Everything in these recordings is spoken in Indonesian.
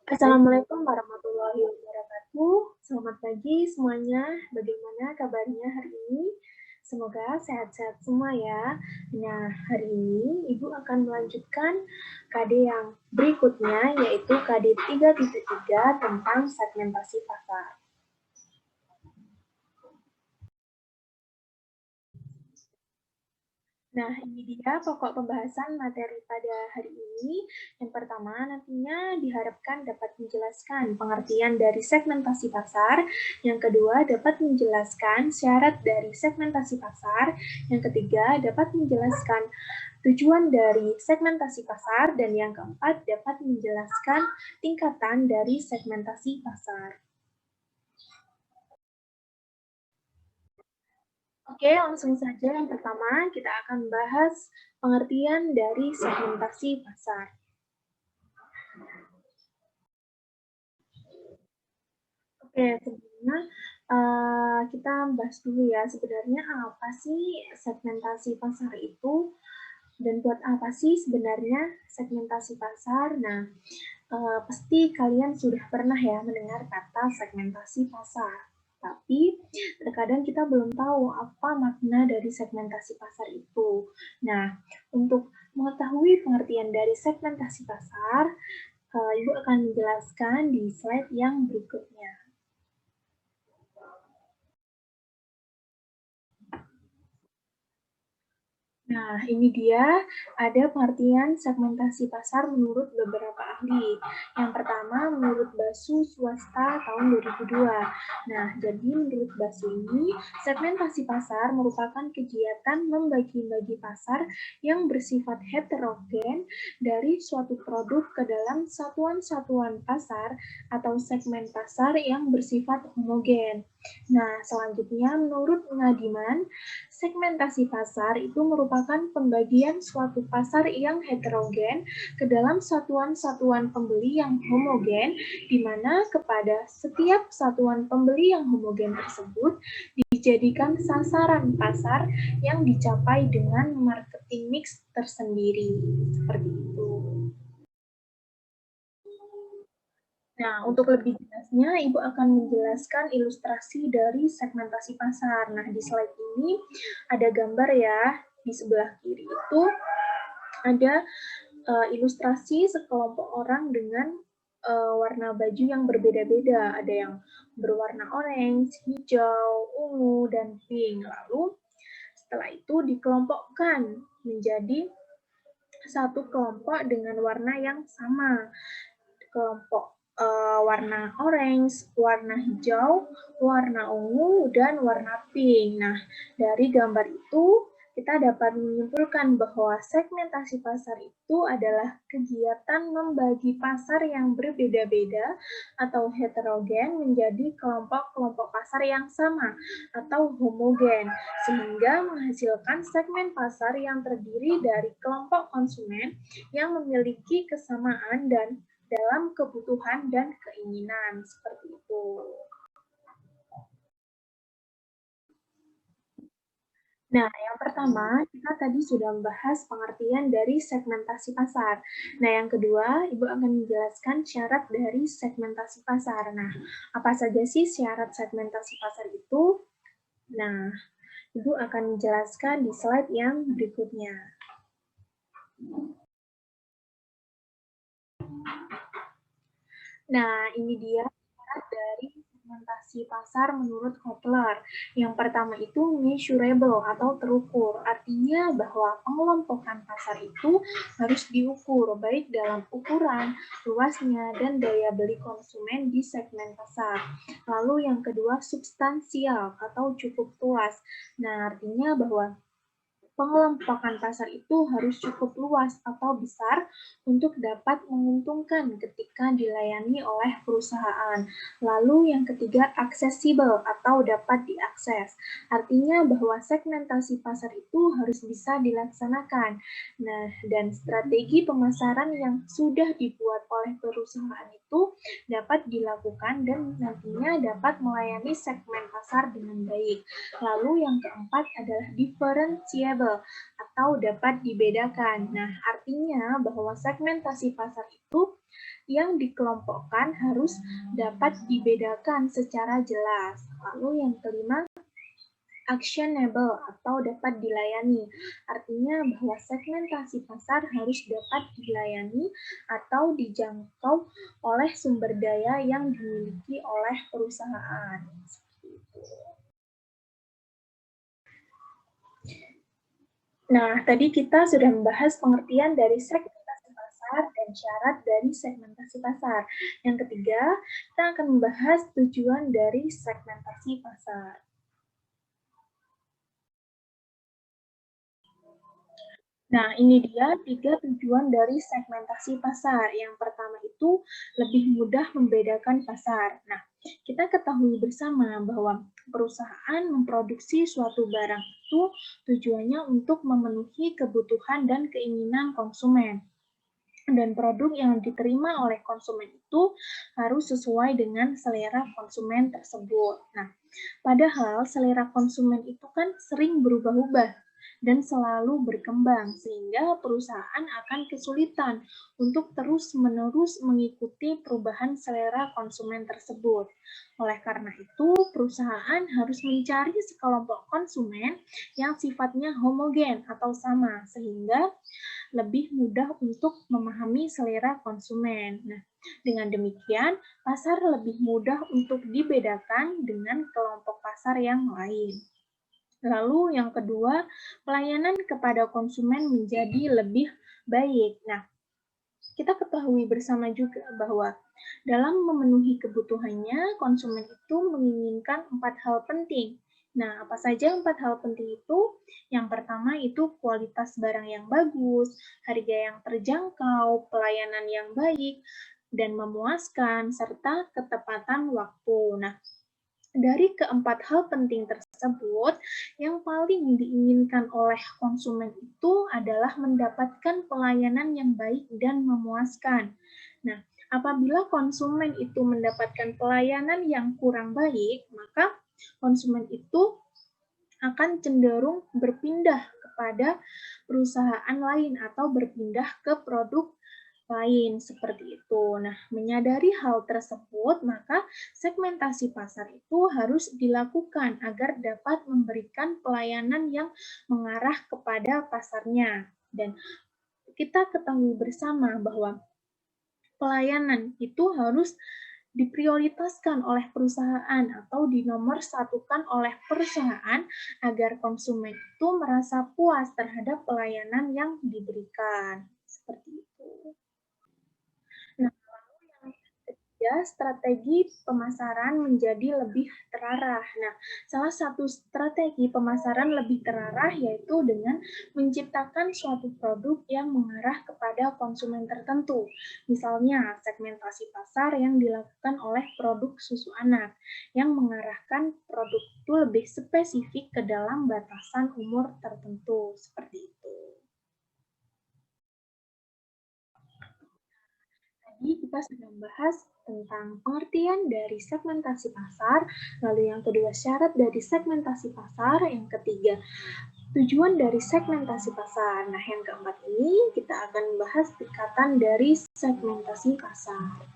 Assalamualaikum warahmatullahi wabarakatuh. Selamat pagi semuanya. Bagaimana kabarnya hari ini? Semoga sehat-sehat semua ya. Nah, hari ini Ibu akan melanjutkan KD yang berikutnya, yaitu KD 3.3 tentang segmentasi pasar. Nah, ini dia pokok pembahasan materi pada hari ini. Yang pertama, nantinya diharapkan dapat menjelaskan pengertian dari segmentasi pasar. Yang kedua, dapat menjelaskan syarat dari segmentasi pasar. Yang ketiga, dapat menjelaskan tujuan dari segmentasi pasar. Dan yang keempat, dapat menjelaskan tingkatan dari segmentasi pasar. Oke, langsung saja yang pertama kita akan bahas pengertian dari segmentasi pasar. Oke, sebelumnya kita bahas dulu ya, sebenarnya apa sih segmentasi pasar itu dan buat apa sih sebenarnya segmentasi pasar? Nah, pasti kalian sudah pernah ya mendengar kata segmentasi pasar. Tapi terkadang kita belum tahu apa makna dari segmentasi pasar itu. Nah, untuk mengetahui pengertian dari segmentasi pasar, Ibu akan menjelaskan di slide yang berikutnya. Nah, ini dia ada pengertian segmentasi pasar menurut beberapa ahli. Yang pertama, menurut Basu Swasta tahun 2002. Nah, jadi menurut Basu ini, segmentasi pasar merupakan kegiatan membagi-bagi pasar yang bersifat heterogen dari suatu produk ke dalam satuan-satuan pasar atau segmen pasar yang bersifat homogen. Nah, selanjutnya menurut Ngadiman, segmentasi pasar itu merupakan pembagian suatu pasar yang heterogen ke dalam satuan-satuan pembeli yang homogen, di mana kepada setiap satuan pembeli yang homogen tersebut dijadikan sasaran pasar yang dicapai dengan marketing mix tersendiri. Seperti itu. Nah, untuk lebih jelasnya, Ibu akan menjelaskan ilustrasi dari segmentasi pasar. Nah, di slide ini ada gambar ya, di sebelah kiri itu ada ilustrasi sekelompok orang dengan warna baju yang berbeda-beda. Ada yang berwarna orange, hijau, ungu, dan pink. Lalu setelah itu dikelompokkan menjadi satu kelompok dengan warna yang sama. Kelompok warna orange, warna hijau, warna ungu, dan warna pink. Nah, dari gambar itu kita dapat menyimpulkan bahwa segmentasi pasar itu adalah kegiatan membagi pasar yang berbeda-beda atau heterogen menjadi kelompok-kelompok pasar yang sama atau homogen, sehingga menghasilkan segmen pasar yang terdiri dari kelompok konsumen yang memiliki kesamaan dan dalam kebutuhan dan keinginan, seperti itu. Nah, yang pertama, kita tadi sudah membahas pengertian dari segmentasi pasar. Nah, yang kedua, Ibu akan menjelaskan syarat dari segmentasi pasar. Nah, apa saja sih syarat segmentasi pasar itu? Nah, Ibu akan menjelaskan di slide yang berikutnya. Nah, ini dia syarat dari segmentasi pasar menurut Kotler. Yang pertama itu measurable atau terukur. Artinya bahwa pengelompokan pasar itu harus diukur, baik dalam ukuran, luasnya, dan daya beli konsumen di segmen pasar. Lalu yang kedua substansial atau cukup luas. Nah, artinya bahwa pengelompokan pasar itu harus cukup luas atau besar untuk dapat menguntungkan ketika dilayani oleh perusahaan. Lalu yang ketiga, aksesibel atau dapat diakses. Artinya bahwa segmentasi pasar itu harus bisa dilaksanakan. Nah, dan strategi pemasaran yang sudah dibuat oleh perusahaan itu dapat dilakukan dan nantinya dapat melayani segmen pasar dengan baik. Lalu yang keempat adalah differentiable atau dapat dibedakan. Nah, artinya bahwa segmentasi pasar itu yang dikelompokkan harus dapat dibedakan secara jelas. Lalu yang kelima, actionable atau dapat dilayani. Artinya bahwa segmentasi pasar harus dapat dilayani atau dijangkau oleh sumber daya yang dimiliki oleh perusahaan. Nah, tadi kita sudah membahas pengertian dari segmentasi pasar dan syarat dari segmentasi pasar. Yang ketiga, kita akan membahas tujuan dari segmentasi pasar. Nah, ini dia 3 tujuan dari segmentasi pasar. Yang pertama itu lebih mudah membedakan pasar. Nah, kita ketahui bersama bahwa perusahaan memproduksi suatu barang itu tujuannya untuk memenuhi kebutuhan dan keinginan konsumen. Dan produk yang diterima oleh konsumen itu harus sesuai dengan selera konsumen tersebut. Nah, padahal selera konsumen itu kan sering berubah-ubah dan selalu berkembang, sehingga perusahaan akan kesulitan untuk terus-menerus mengikuti perubahan selera konsumen tersebut. Oleh karena itu, perusahaan harus mencari sekelompok konsumen yang sifatnya homogen atau sama, sehingga lebih mudah untuk memahami selera konsumen. Nah, dengan demikian, pasar lebih mudah untuk dibedakan dengan kelompok pasar yang lain. Lalu yang kedua, pelayanan kepada konsumen menjadi lebih baik. Nah, kita ketahui bersama juga bahwa dalam memenuhi kebutuhannya, konsumen itu menginginkan 4 hal penting. Nah, apa saja 4 hal penting itu? Yang pertama itu kualitas barang yang bagus, harga yang terjangkau, pelayanan yang baik, dan memuaskan, serta ketepatan waktu. Nah, dari keempat hal penting tersebut, yang paling diinginkan oleh konsumen itu adalah mendapatkan pelayanan yang baik dan memuaskan. Nah, apabila konsumen itu mendapatkan pelayanan yang kurang baik, maka konsumen itu akan cenderung berpindah kepada perusahaan lain atau berpindah ke produk lain seperti itu. Nah, menyadari hal tersebut, maka segmentasi pasar itu harus dilakukan agar dapat memberikan pelayanan yang mengarah kepada pasarnya. Dan kita ketahui bersama bahwa pelayanan itu harus diprioritaskan oleh perusahaan atau dinomorsatukan oleh perusahaan agar konsumen itu merasa puas terhadap pelayanan yang diberikan. Seperti itu. Nah, lalu yang ketiga, strategi pemasaran menjadi lebih terarah. Nah, salah satu strategi pemasaran lebih terarah yaitu dengan menciptakan suatu produk yang mengarah kepada konsumen tertentu. Misalnya, segmentasi pasar yang dilakukan oleh produk susu anak, yang mengarahkan produk itu lebih spesifik ke dalam batasan umur tertentu. Seperti itu. Tadi kita sudah membahas tentang pengertian dari segmentasi pasar, lalu yang kedua syarat dari segmentasi pasar, yang ketiga tujuan dari segmentasi pasar. Nah, yang keempat ini kita akan membahas tingkatan dari segmentasi pasar.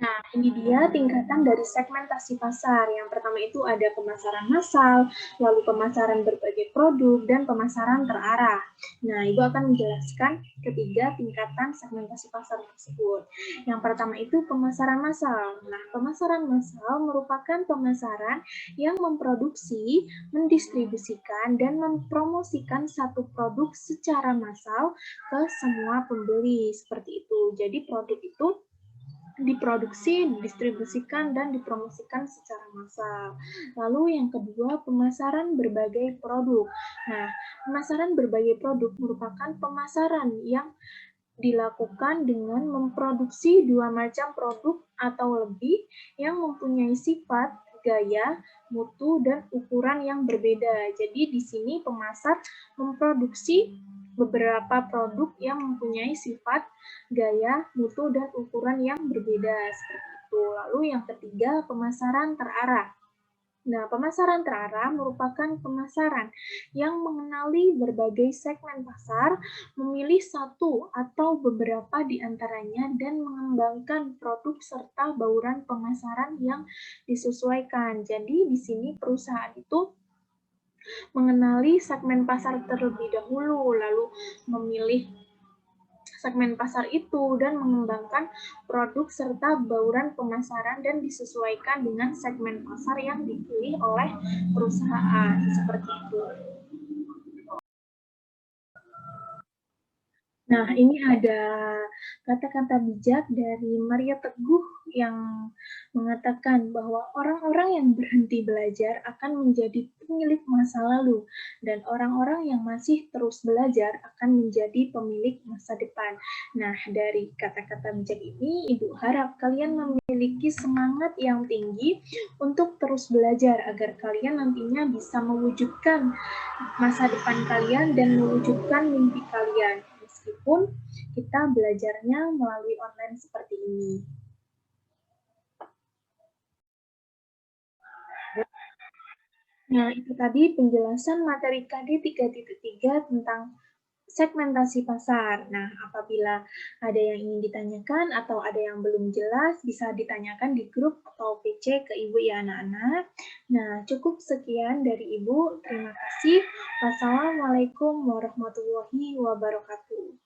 Nah, ini dia tingkatan dari segmentasi pasar. Yang pertama itu ada pemasaran massal, lalu pemasaran berbagai produk, dan pemasaran terarah. Nah, Ibu akan menjelaskan ketiga tingkatan segmentasi pasar tersebut. Yang pertama itu pemasaran massal. Nah, pemasaran massal merupakan pemasaran yang memproduksi, mendistribusikan, dan mempromosikan satu produk secara massal ke semua pembeli. Seperti itu. Jadi produk itu diproduksi, didistribusikan, dan dipromosikan secara massal. Lalu yang kedua, pemasaran berbagai produk. Nah, pemasaran berbagai produk merupakan pemasaran yang dilakukan dengan memproduksi dua macam produk atau lebih yang mempunyai sifat, gaya, mutu, dan ukuran yang berbeda. Jadi di sini pemasar memproduksi beberapa produk yang mempunyai sifat, gaya, mutu, dan ukuran yang berbeda seperti itu. Lalu yang ketiga, pemasaran terarah. Nah, pemasaran terarah merupakan pemasaran yang mengenali berbagai segmen pasar, memilih satu atau beberapa di antaranya, dan mengembangkan produk serta bauran pemasaran yang disesuaikan. Jadi, di sini perusahaan itu mengenali segmen pasar terlebih dahulu, lalu memilih segmen pasar itu dan mengembangkan produk serta bauran pemasaran dan disesuaikan dengan segmen pasar yang dipilih oleh perusahaan seperti itu. Nah, ini ada kata-kata bijak dari Maria Teguh yang mengatakan bahwa orang-orang yang berhenti belajar akan menjadi pemilik masa lalu, dan orang-orang yang masih terus belajar akan menjadi pemilik masa depan. Nah, dari kata-kata bijak ini, Ibu harap kalian memiliki semangat yang tinggi untuk terus belajar agar kalian nantinya bisa mewujudkan masa depan kalian dan mewujudkan mimpi kalian, meskipun kita belajarnya melalui online seperti ini. Nah, itu tadi penjelasan materi KD 3.3 tentang segmentasi pasar. Nah, apabila ada yang ingin ditanyakan atau ada yang belum jelas, bisa ditanyakan di grup atau PC ke Ibu ya anak-anak. Nah, cukup sekian dari Ibu. Terima kasih. Wassalamualaikum warahmatullahi wabarakatuh.